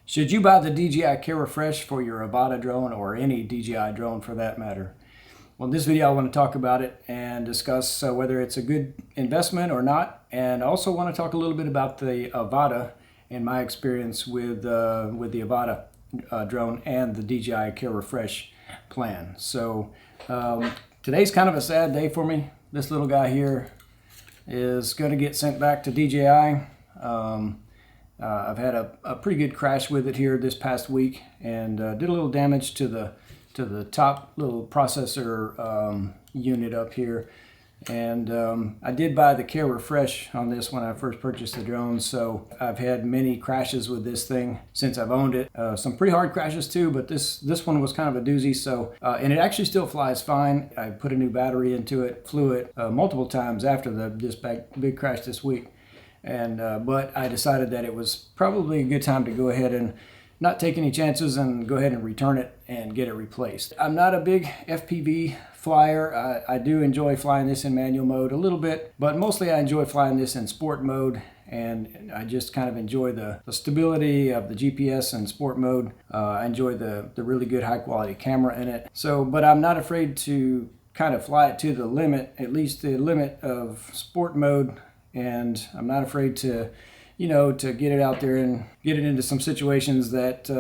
Should you buy the DJI Camera Fresh for your Djiavata drone or any DJI drone for that matter? Well, in this video I want to talk about it and discuss whether it's a good investment or not, and also want to talk a little bit about the Djiavata and my experience with the Djiavata drone and the DJI Camera Fresh plan. So today's kind of a sad day for me. This little guy here is going to get sent back to DJI. I've had a pretty good crash with it here this past week, and did a little damage to the top little processor unit up here. And I did buy the Camera Fresh on this when I first purchased the drone, so I've had many crashes with this thing since I've owned it. Some pretty hard crashes too, but this one was kind of a doozy. So and it actually still flies fine. I put a new battery into it, flew it multiple times after this big crash this week. And but I decided that it was probably a good time to go ahead and not take any chances and go ahead and return it and get it replaced. I'm not a big FPV flyer. I do enjoy flying this in manual mode a little bit, but mostly I enjoy flying this in sport mode, and I just kind of enjoy the stability of the GPS in sport mode. I enjoy the really good high quality camera in it. So, but I'm not afraid to kind of fly it to the limit, at least the limit of sport mode. And I'm not afraid to, to get it out there and get it into some situations that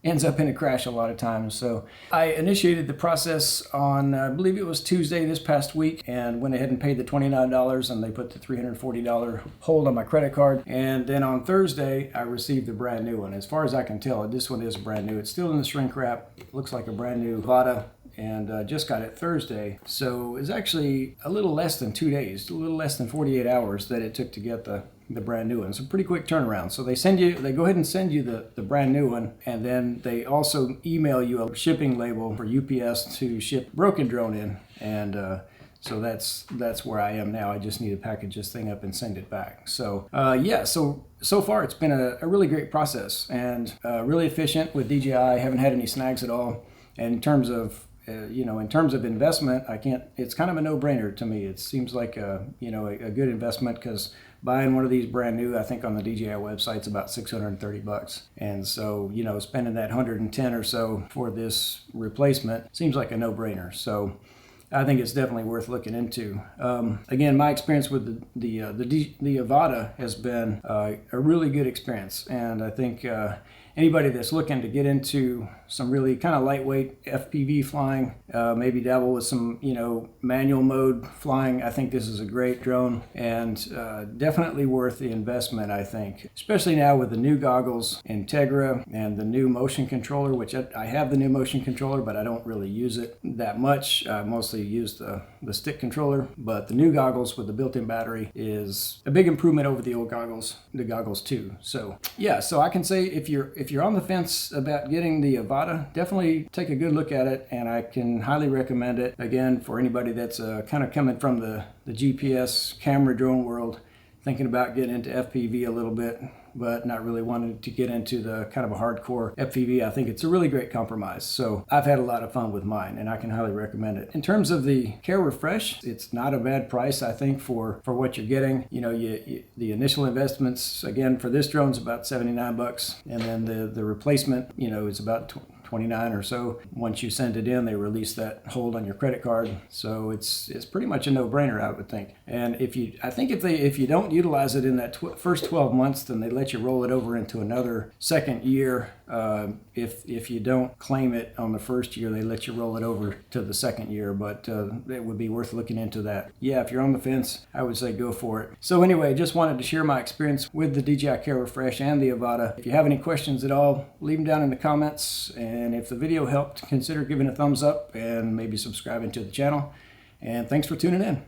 ends up in a crash a lot of times. So I initiated the process on, I believe it was Tuesday this past week, and went ahead and paid the $29, and they put the $340 hold on my credit card. And then on Thursday, I received the brand new one. As far as I can tell, this one is brand new. It's still in the shrink wrap. It looks like a brand new Djiavata. And just got it Thursday. So it's actually a little less than 2 days, a little less than 48 hours that it took to get the brand new one. It's a pretty quick turnaround. So they go ahead and send you the brand new one, and then they also email you a shipping label for UPS to ship broken drone in. And so that's where I am now. I just need to package this thing up and send it back. So yeah, so far it's been a really great process, and really efficient with DJI. I haven't had any snags at all. And in terms of investment, it's kind of a no-brainer to me. It seems like a good investment, because buying one of these brand new, I think on the DJI website, it's about $630. And so, spending that 110 or so for this replacement seems like a no-brainer. So I think it's definitely worth looking into. Again, my experience with the Djiavata has been a really good experience, and I think anybody that's looking to get into some really kind of lightweight FPV flying, maybe dabble with some manual mode flying, I think this is a great drone, and definitely worth the investment, I think. Especially now with the new goggles, Integra, and the new motion controller, which I have the new motion controller, but I don't really use it that much. I mostly use the stick controller, but the new goggles with the built-in battery is a big improvement over the old goggles, the goggles too. So yeah, so I can say if you're on the fence about getting the Djiavata, definitely take a good look at it, and I can highly recommend it. Again, for anybody that's kind of coming from the GPS camera drone world, thinking about getting into FPV a little bit, but not really wanting to get into the kind of a hardcore FPV, I think it's a really great compromise. So I've had a lot of fun with mine, and I can highly recommend it. In terms of the Camera Fresh, it's not a bad price, I think, for what you're getting. The initial investments, again, for this drone is about $79, and then the replacement, is about 29 or so. Once you send it in, they release that hold on your credit card. So it's pretty much a no-brainer, I would think. And if you don't utilize it in that first 12 months, then they let you roll it over into another second year. If you don't claim it on the first year, they let you roll it over to the second year, but it would be worth looking into that. Yeah, if you're on the fence, I would say go for it. So anyway, just wanted to share my experience with the DJI Camera Fresh and the Djiavata. If you have any questions at all, leave them down in the comments, and if the video helped, consider giving a thumbs up and maybe subscribing to the channel. And thanks for tuning in.